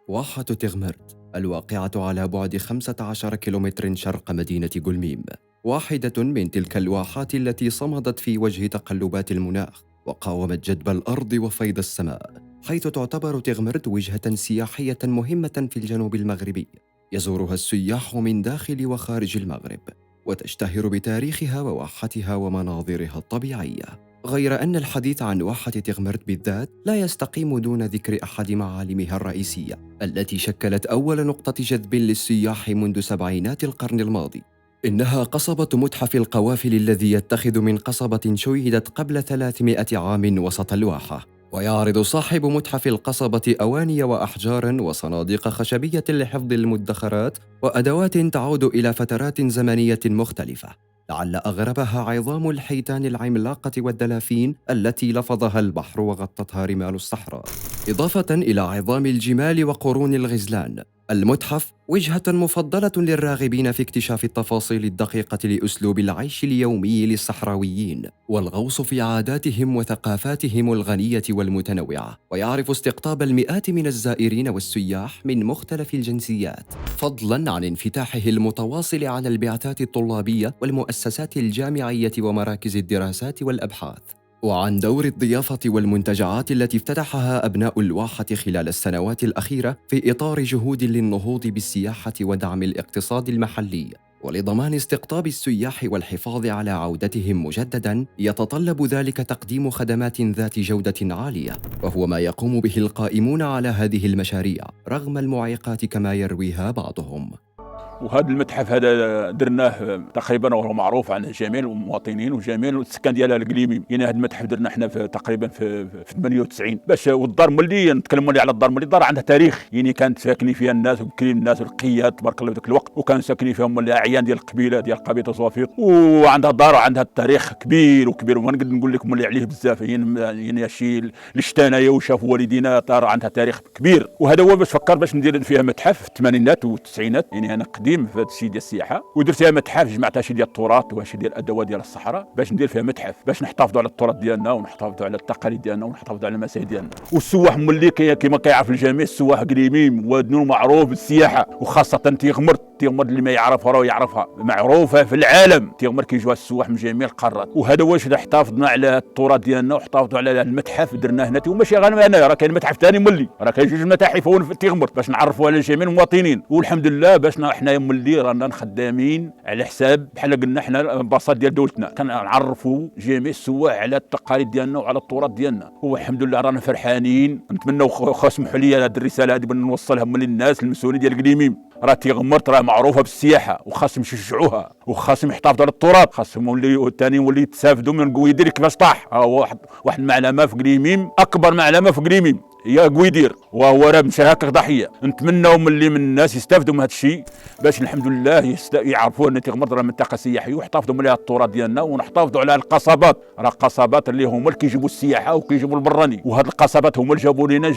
واحة تغمرت الواقعة على بعد 15 كيلومتر شرق مدينة جلميم، واحدة من تلك الواحات التي صمدت في وجه تقلبات المناخ وقاومت جدب الأرض وفيض السماء، حيث تعتبر تغمرت وجهة سياحية مهمة في الجنوب المغربي يزورها السياح من داخل وخارج المغرب، وتشتهر بتاريخها وواحتها ومناظرها الطبيعية. غير أن الحديث عن واحة تغمرت بالذات لا يستقيم دون ذكر أحد معالمها الرئيسية التي شكلت أول نقطة جذب للسياح منذ سبعينات القرن الماضي. إنها قصبة متحف القوافل الذي يتخذ من قصبة شيدت قبل 300 عام وسط الواحة، ويعرض صاحب متحف القصبة أواني وأحجار وصناديق خشبية لحفظ المدخرات وأدوات تعود إلى فترات زمنية مختلفة، لعل أغربها عظام الحيتان العملاقة والدلافين التي لفظها البحر وغطتها رمال الصحراء، إضافة إلى عظام الجمال وقرون الغزلان. المتحف وجهة مفضلة للراغبين في اكتشاف التفاصيل الدقيقة لأسلوب العيش اليومي للصحراويين والغوص في عاداتهم وثقافاتهم الغنية والمتنوعة، ويعرف استقطاب المئات من الزائرين والسياح من مختلف الجنسيات، فضلاً عن انفتاحه المتواصل على البعثات الطلابية والمؤسسات الجامعية ومراكز الدراسات والأبحاث، وعن دور الضيافة والمنتجعات التي افتتحها أبناء الواحة خلال السنوات الأخيرة في إطار جهود للنهوض بالسياحة ودعم الاقتصاد المحلي. ولضمان استقطاب السياح والحفاظ على عودتهم مجدداً، يتطلب ذلك تقديم خدمات ذات جودة عالية، وهو ما يقوم به القائمون على هذه المشاريع رغم المعيقات كما يرويها بعضهم. وهذا المتحف هذا درناه تقريبا وهو معروف عن جميع المواطنين وجميع السكان ديال القليمي. يعني هذا المتحف درنا احنا في تقريبا في 98 باش. والدار ملي نتكلموا على الدار ملي الدار عندها تاريخ، يعني كانت ساكنين فيها الناس وبكرين الناس والقياد تبارك الله في ذاك الوقت، وكان ساكنين فيهم الاعيان ديال القبيله ديال قبيله صوافيط، وعندها دار وعندها التاريخ كبير وكبير، وما نقدر نقول لكم اللي عليه بزاف. يعني شي اللي شتا انايا وشاف والدينا دار عندها تاريخ كبير. وهذا هو باش فكر باش ندير فيها متحف في الثمانينات والتسعينات. يعني انا قديم في هذا الشيء ديال السياحه، ودرت فيها متحف جمعتها شي ديال التراث وشي ديال الادوات ديال الصحراء باش ندير فيها متحف باش نحتفظوا على التراث ديالنا ونحتفظوا على التقاليد ديالنا ونحتفظوا على المسائل ديالنا. والسواح ملي كما كيعرف الجميع السواح قليميم وادنو معروف بالسياحه، وخاصه تيغمرت اللي ما يعرفها راه يعرفها، معروفه في العالم. تيغمر كيجوا السواح من جميع القارات، وهذا واش حافظنا على التراث ديالنا وحافظوا على المتحف درناه هنا. وماشي غير هنا، راه كاين متحف ثاني ملي، راه كاين جوج متاحف هون في تيغمر باش نعرفوا على جميع المواطنين. والحمد لله باش حنا ملي رانا خدامين على حساب بحال قلنا حنا الامباصاد ديال دولتنا، كنعرفوا جميع السواح على التقاليد ديالنا وعلى التراث ديالنا. والحمد لله رانا فرحانين. نتمنوا خا سمحوا لي هذه الرساله هذه نوصلها من الناس المسؤولين ديال قليميم. راه تيغمرت راه معروفه بالسياحه وخاصهم يشجعوها وخاصهم يحتفظوا على التراث، خاصهم يوليو ثاني يولي يتسافدوا من قويدير كيفاش طاح. واحد المعلمه في قليميم، اكبر معلمه في قليميم هي قويدير، وهو راه مشى هكا ضحيه. نتمنوا من الناس يستافدوا من هذا الشيء باش الحمد لله يعرفوا ان تيغمرت راه منطقه سياحيه، ويحتفظوا على التراث ديالنا ونحتفظوا على القصبات. راه القصبات اللي هما اللي كيجيبوا السياحه وكيجيبوا البراني، وهاد القصبات هما اللي جابوا لنا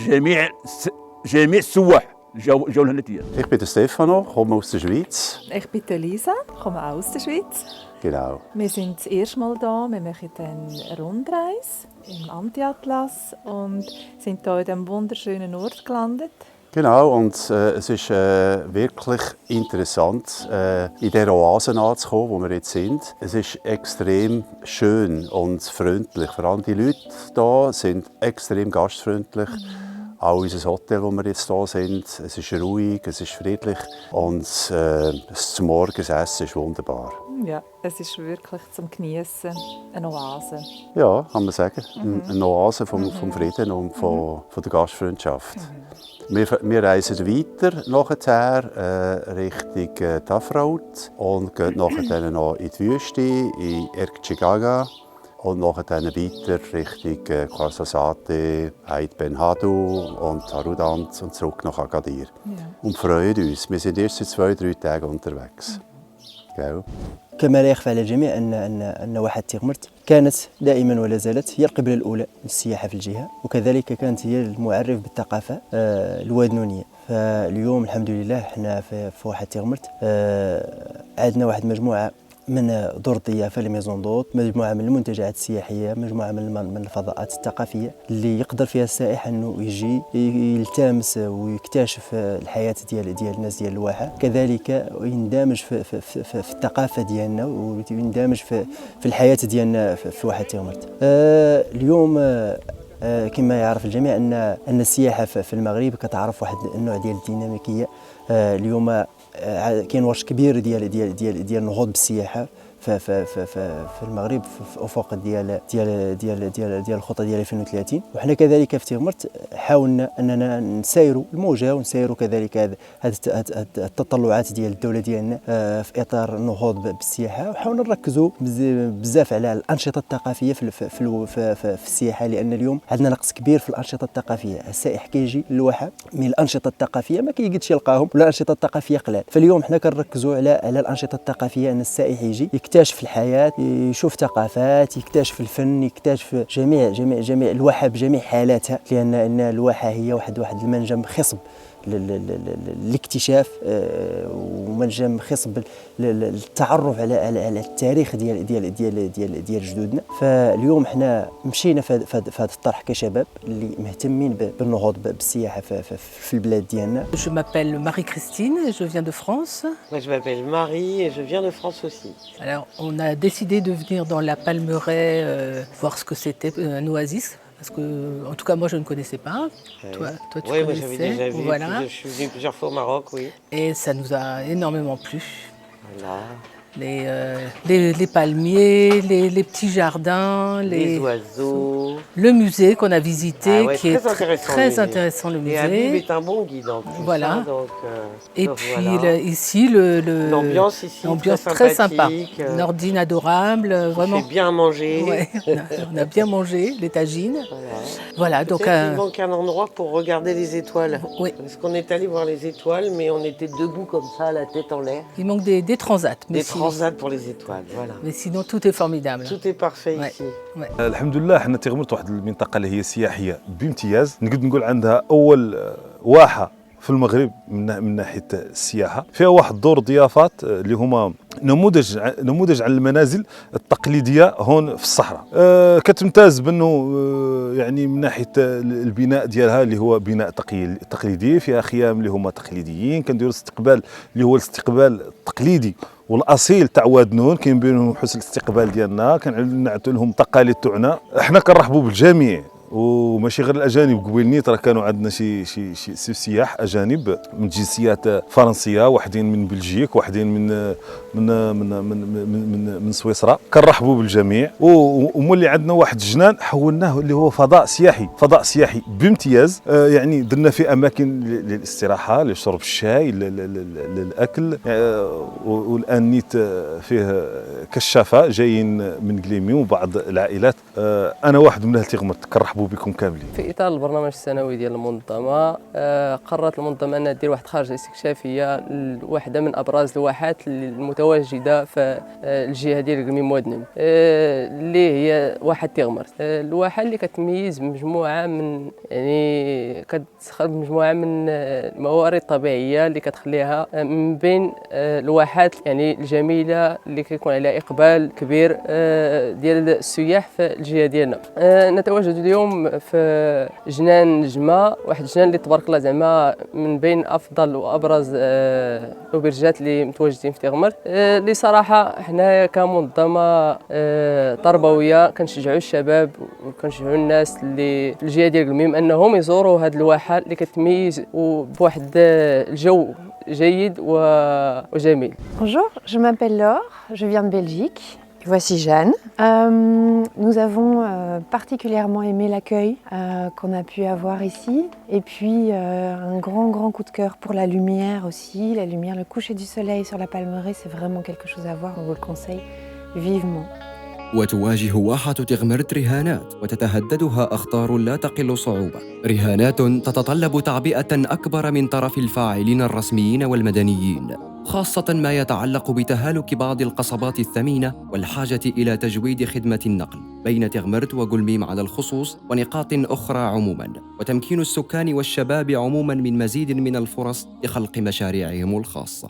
جميع السواح جاو لهنا ديال. Ich bin der Stefano, komme aus der Schweiz. Ich bin Lisa, komme auch aus der Schweiz. Genau. Wir sind das erste Mal da. Wir machen eine Rundreise im Anti-Atlas und sind hier in diesem wunderschönen Ort gelandet. Genau, und es ist wirklich interessant, in dieser Oase anzukommen, wo wir jetzt sind. Es ist extrem schön und freundlich. Vor allem die Leute hier sind extrem gastfreundlich. Auch unser Hotel, wo wir jetzt hier sind, es ist ruhig, es ist friedlich und das Morgensessen ist wunderbar. Ja, es ist wirklich zum Geniessen eine Oase. Ja, kann man sagen. Eine Oase vom Frieden und von der Gastfreundschaft. Wir reisen weiter nachher Richtung Tafraud und gehen nachher noch in die Wüste, in Erkçigaga. Und nachher weiter Richtung Ouarzazate, Ait Ben Haddou und Taroudant und zurück nach Agadir. Ja. Und freuen uns. Wir sind erst seit 2-3 Tagen unterwegs. Gell? كما لا يخفى على الجميع أن واحة تيغمرت كانت دائما ولا زالت هي القبلة الأولى للسياحة في الجهة، وكذلك كانت هي المعرف بالثقافة الوادنونية. فاليوم الحمد لله احنا في واحة تيغمرت عندنا واحد مجموعة من دور الضيافه لميزون دوت، مجموعه من المنتجعات السياحيه، مجموعه من الفضاءات الثقافيه اللي يقدر فيها السائح انه يجي يلتمس ويكتشف الحياه ديال الناس ديال الواحه، كذلك يندمج في الثقافه ديالنا ويندمج في الحياه ديالنا في واحة تيغمرت. اليوم كما يعرف الجميع ان السياحه في المغرب كتعرف واحد النوع ديال الديناميكيه. اليوم كاين ورش كبير ديال النهوض بالسياحه في المغرب في افق ديال الخطه ديال 2030. وحنا كذلك في تيغمرت حاولنا اننا نسايروا الموجه ونسايروا كذلك هذه التطلعات ديال الدوله ديالنا في اطار النهوض بالسياحه، وحاولنا نركزوا بزاف على الانشطه الثقافيه في السياحه، لان اليوم عندنا نقص كبير في الانشطه الثقافيه. السائح كيجي للواحه من الانشطه الثقافيه ما كيقدش يلقاهم، ولا الانشطه الثقافيه قلال. فاليوم حنا كنركزوا على الانشطه الثقافيه، ان السائح يجي يكتشف الحياة، يشوف ثقافات، يكتشف الفن، يكتشف جميع الواحة بجميع حالاتها، لأن الواحة هي واحد المنجم خصب للاكتشاف ومنجم خصب للتعرف على التاريخ ديال جدودنا. فاليوم حنا مشينا في هذا الطرح كشباب اللي مهتمين بالنهوض بالسياحة في البلاد ديالنا. Je m'appelle Marie-Christine et je viens de France. Moi, je m'appelle Marie et je viens de France aussi. Alors, on a décidé de venir dans la Palmeraie voir ce que c'était un oasis. Parce que, en tout cas, moi, je ne connaissais pas. Toi, tu Oui, moi connaissais. j'avais déjà vu. Voilà. Je suis venue plusieurs fois au Maroc, oui. Et ça nous a énormément plu. Voilà. Les palmiers, les petits jardins, Les oiseaux. le musée qu'on a visité, Ah ouais, qui est très le musée. intéressant, le Et Habib musée. est un bon guide en plus. Voilà. Hein, donc, Et donc puis voilà. ici, L'ambiance ici, l'ambiance très très sympa. sympathique, Nordine adorable, On vraiment. fait bien manger. Ouais, on a bien mangé, les tagines. Voilà, donc Peut-être il manque un endroit pour regarder les étoiles. oui, Parce qu'on est allé voir les étoiles, mais on était debout comme ça, la tête en l'air. il manque des transats. Des transats pour les étoiles, voilà. Mais sinon, tout est formidable. Tout est parfait Ouais. ici. الحمد لله حنا تيغمرت واحد المنطقه اللي هي سياحيه بامتياز، نقدر نقول عندها اول واحه في المغرب من ناحيه السياحه، فيها واحد دور ضيافات اللي هما نموذج على المنازل التقليديه هون في الصحراء. كتمتاز بانه يعني من ناحيه البناء ديالها اللي هو بناء تقليدي، فيها خيام اللي هما تقليديين، كنديروا استقبال اللي هو الاستقبال التقليدي والاصيل تاع وادنون، كاين بينهم حسن الاستقبال ديالنا، كنعطيو لهم التقاليد تاعنا. حنا كنرحبوا بالجميع وماشي غير الاجانب. قبيل نيت راه كانوا عندنا شي سياح اجانب من جنسيات فرنسيه، واحدين من بلجيك، واحدين من سويسرا. كنرحبوا بالجميع ومولي عندنا واحد الجنان حولناه اللي هو فضاء سياحي بامتياز. يعني درنا فيه اماكن للاستراحه، لشرب الشاي، للاكل. والان نيت فيه كشافه جايين من قليمي وبعض العائلات. انا واحد من اهل تيغمرت، كنرحبوا بكم كاملين. في اطار البرنامج السنوي ديال المنظمه قررت المنظمه انها دير واحد خارجه استكشافيه لواحده من ابرز الواحات المتواجده في الجهه ديال قميم ودنم، اللي هي واحه تيغمرت. الواحه اللي كتميز بمجموعه من الموارد الطبيعيه اللي كتخليها من بين الواحات يعني الجميله اللي كيكون عليها اقبال كبير ديال السياح في الجهه ديالنا. نتواجد اليوم في جنان نجمه، واحد الجنان اللي تبارك الله زعما من بين افضل وابرز الاوبرجات اللي متواجدين في تيغمرت. اللي صراحه حنا كمنظمه تربويه كنشجعوا الشباب وكنشجعوا الناس اللي في الجهه ديال قلميم انهم يزوروا هذه الواحه اللي كتميز وبواحد الجو جيد وجميل. Bonjour, je m'appelle Laure, je viens de Belgique. Voici Jeanne. Nous avons particulièrement aimé l'accueil qu'on a pu avoir ici. Et puis un grand coup de cœur pour la lumière aussi. La lumière, le coucher du soleil sur la Palmeraie, c'est vraiment quelque chose à voir. On vous le conseille vivement. وتواجه واحة تيغمرت رهانات وتتهددها أخطار لا تقل صعوبة، رهانات تتطلب تعبئة أكبر من طرف الفاعلين الرسميين والمدنيين، خاصة ما يتعلق بتهالك بعض القصبات الثمينة والحاجة إلى تجويد خدمة النقل بين تيغمرت وقلميم على الخصوص ونقاط أخرى عموماً، وتمكين السكان والشباب عموماً من مزيد من الفرص لخلق مشاريعهم الخاصة.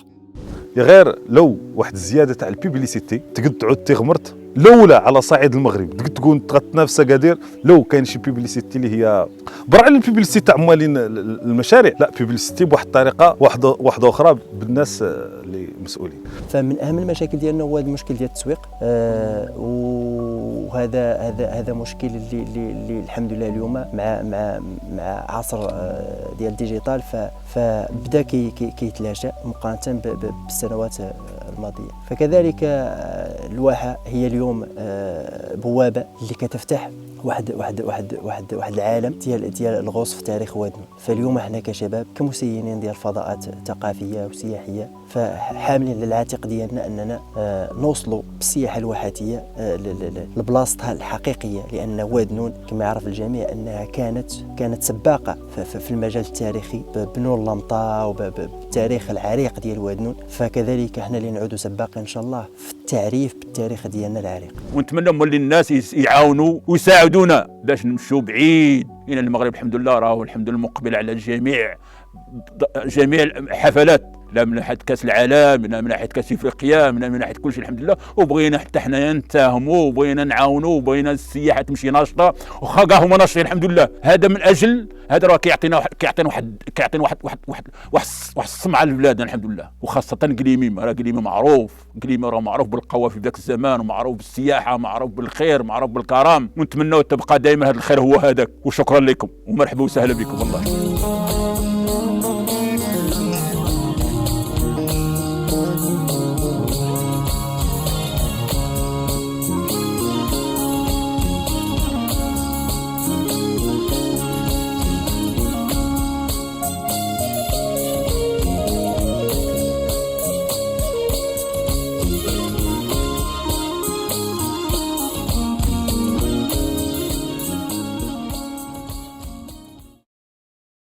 غير لو واحد الزياده تاع البيبليسيتي تقد تعود تغمرت الاولى على صعيد المغرب تقد تكون تغتنافس قادير لو كاين شي بيبليسيتي اللي هي برا على البيبليسيتي تاع موالين المشاريع، لا بيبليسيتي بواحد الطريقه واحده اخرى بالناس اللي مسؤولين. فمن اهم المشاكل ديالنا هو المشكل ديال التسويق، وهذا هذا مشكل اللي الحمد لله اليوم مع عصر ديال الديجيتال فبدا كيتلاشى مقارنه بالسنوات الماضيه. فكذلك الواحه هي اليوم بوابه اللي كتفتح واحد العالم ديال الغوص في تاريخ وادنا. فاليوم احنا كشباب كمسيرين ديال فضاءات ثقافيه وسياحيه فحاملين للعاتق ديالنا اننا نوصلوا بالسياحه الواحاتيه لبلاصتها الحقيقيه، لان وادنون كما يعرف الجميع انها كانت سباقه في المجال التاريخي ببنون اللمطه وبالتاريخ العريق ديال وادنون، فكذلك احنا اللي نعودوا سباقين ان شاء الله في التعريف بالتاريخ ديالنا العريق. ونتمنى مولي الناس يعاونوا ويساعدونا باش نمشوا بعيد. إن المغرب الحمد لله راهو الحمد لله مقبل على جميع الحفلات، لا من ناحيه كاس العالم، لا من ناحيه كاس افريقيا، من ناحيه كل شيء الحمد لله. وبغينا حتى حنايا نتاهموا وبغينا نعاونوا وبغينا السياحه تمشي ناشطه، وخا كاع هما ناشطين الحمد لله. هذا من اجل هذا راه كيعطينا واحد السمعه لبلادنا الحمد لله، وخاصه قليميم. راه قليميم معروف، قليميم راه معروف بالقوافي في ذاك الزمان، ومعروف بالسياحه، معروف بالخير، معروف بالكرم. ونتمنوا تبقى دائما هذا الخير هو هذاك. وشكرا لكم ومرحبا وسهلا بكم والله.